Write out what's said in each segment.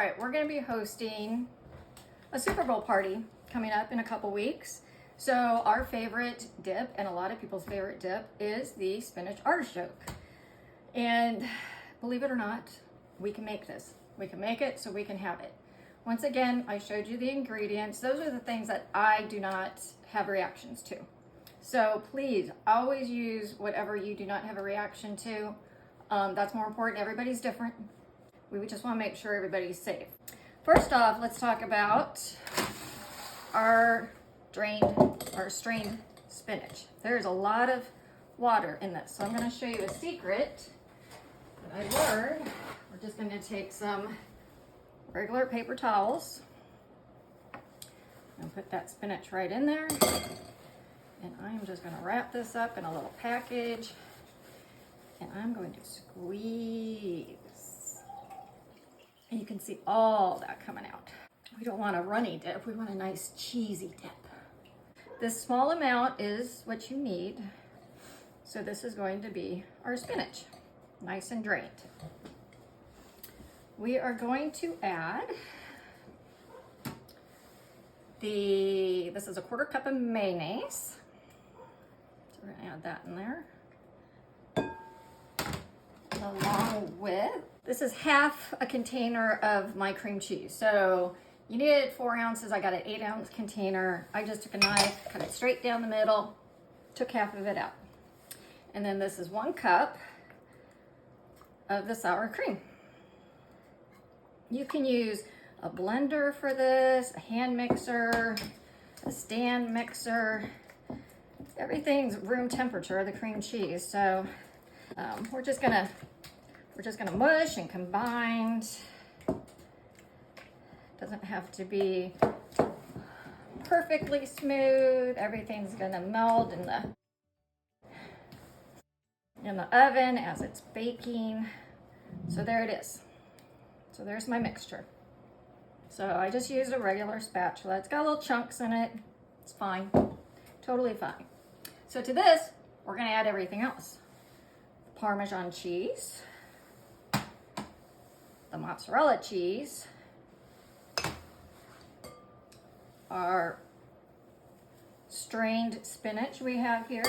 right, we're gonna be hosting a Super Bowl party coming up in a couple weeks. So our favorite dip, and a lot of people's favorite dip, is the spinach artichoke. And believe it or not, we can make this. We can make it so we can have it. Once again, I showed you the ingredients. Those are the things that I do not have reactions to. So please always use whatever you do not have a reaction to. That's more important. Everybody's different. We just want to make sure everybody's safe. First off, let's talk about our strained spinach. There's a lot of water in this. So I'm going to show you a secret that I learned. We're just going to take some regular paper towels and put that spinach right in there. And I'm just going to wrap this up in a little package. And I'm going to squeeze. And you can see all that coming out. We don't want a runny dip, we want a nice cheesy dip. This small amount is what you need. So this is going to be our spinach, nice and drained. We are going to add this is a 1/4 cup of mayonnaise. So we're gonna add that in there. Along with, this is half a container of my cream cheese. So you needed 4 ounces. I got an 8-ounce container. I just took a knife, cut it straight down the middle, took half of it out. And then this is 1 cup of the sour cream. You can use a blender for this, a hand mixer, a stand mixer. Everything's room temperature, the cream cheese. So we're just gonna mush and combine. Doesn't have to be perfectly smooth. Everything's gonna melt in the oven as it's baking. So there it is. So there's my mixture. So I just used a regular spatula. It's got little chunks in it. It's fine, totally fine. So to this, we're gonna add everything else. Parmesan cheese, the mozzarella cheese, our strained spinach we have here,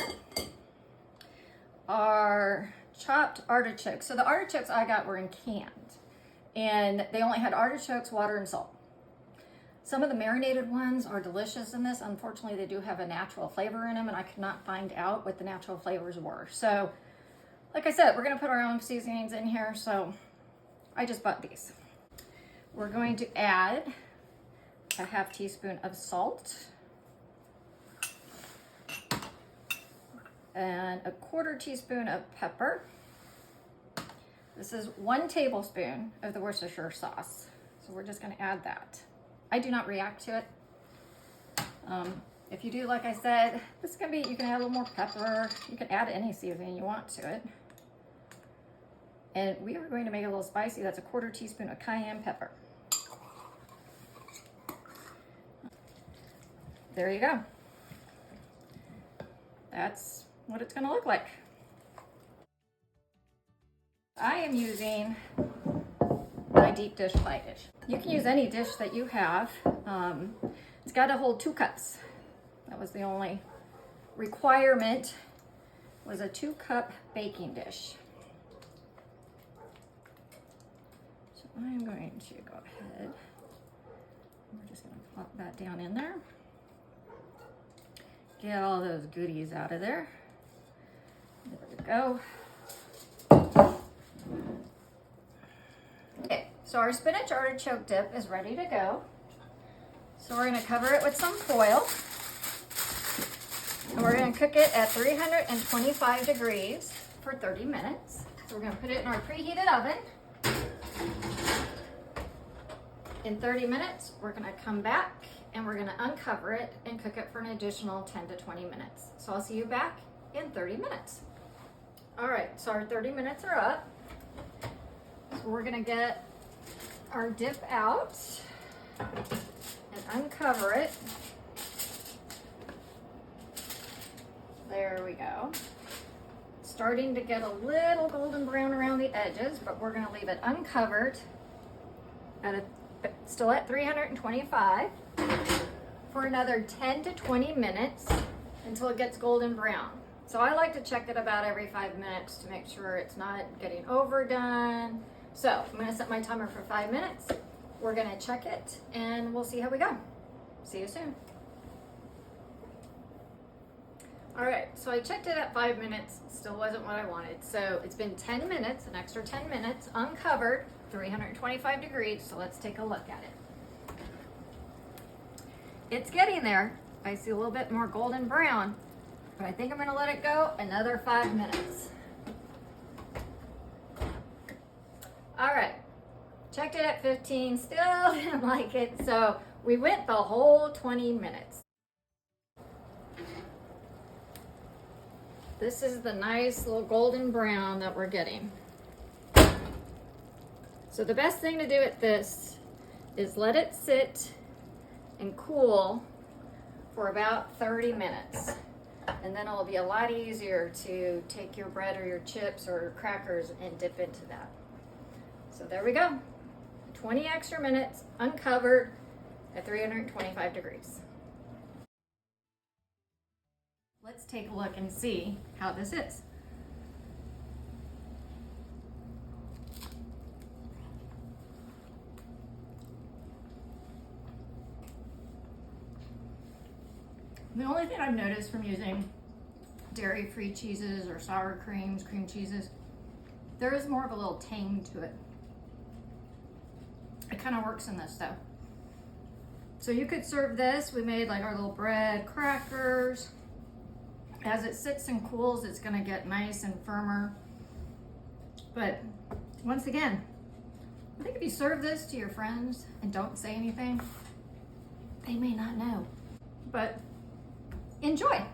our chopped artichokes. So the artichokes I got were in cans, and they only had artichokes, water, and salt. Some of the marinated ones are delicious in this. Unfortunately, they do have a natural flavor in them, and I could not find out what the natural flavors were. So like I said, we're gonna put our own seasonings in here, so I just bought these. We're going to add a 1/2 teaspoon of salt and a 1/4 teaspoon of pepper. This is 1 tablespoon of the Worcestershire sauce, so we're just gonna add that. I do not react to it. If you do, like I said, this can be, you can add a little more pepper. You can add any seasoning you want to it. And we are going to make it a little spicy. That's a 1/4 teaspoon of cayenne pepper. There you go. That's what it's gonna look like. I am using my deep dish pie dish. You can use any dish that you have. It's got to hold 2 cups. That was the only requirement, was a 2-cup baking dish. So I'm going to go ahead. We're just going to plop that down in there. Get all those goodies out of there. There we go. Okay, so our spinach artichoke dip is ready to go. So we're going to cover it with some foil. And we're going to cook it at 325 degrees for 30 minutes. So we're going to put it in our preheated oven. In 30 minutes, we're going to come back and we're going to uncover it and cook it for an additional 10 to 20 minutes. So I'll see you back in 30 minutes. All right, so our 30 minutes are up. So we're going to get our dip out and uncover it. There we go. Starting to get a little golden brown around the edges, but we're going to leave it uncovered at a still at 325 for another 10 to 20 minutes until it gets golden brown. So I like to check it about every 5 minutes to make sure it's not getting overdone. So I'm gonna set my timer for 5 minutes. We're gonna check it and we'll see how we go. See you soon. All right, so I checked it at 5 minutes, still wasn't what I wanted. So it's been 10 minutes, an extra 10 minutes, uncovered, 325 degrees, so let's take a look at it. It's getting there. I see a little bit more golden brown, but I think I'm gonna let it go another 5 minutes. All right, checked it at 15, still didn't like it, so we went the whole 20 minutes. This is the nice little golden brown that we're getting. So the best thing to do at this is let it sit and cool for about 30 minutes. And then it'll be a lot easier to take your bread or your chips or crackers and dip into that. So there we go. 20 extra minutes uncovered at 325 degrees. Let's take a look and see how this is. The only thing I've noticed from using dairy-free cheeses or sour creams, cream cheeses, there is more of a little tang to it. It kind of works in this though. So you could serve this. We made like our little bread, crackers. As it sits and cools, it's gonna get nice and firmer. But once again, I think if you serve this to your friends and don't say anything, they may not know. But enjoy.